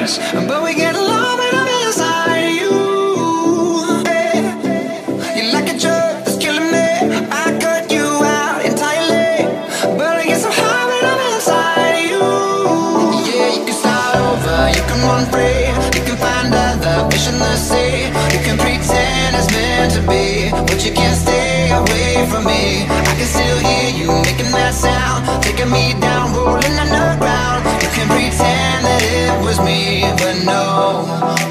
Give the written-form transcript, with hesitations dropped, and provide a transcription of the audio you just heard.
us, but we get along when I'm inside you. Hey, you're like a drug that's killing me. I cut you out entirely, but I get so high when I'm inside you. Yeah, you can start over, you can run free, you can find other fish in the sea. You can pretend it's meant to be, but you can't stay away from me. I can still hear you making that sound, taking me down, rolling underground. You can pretend that it was me, but no.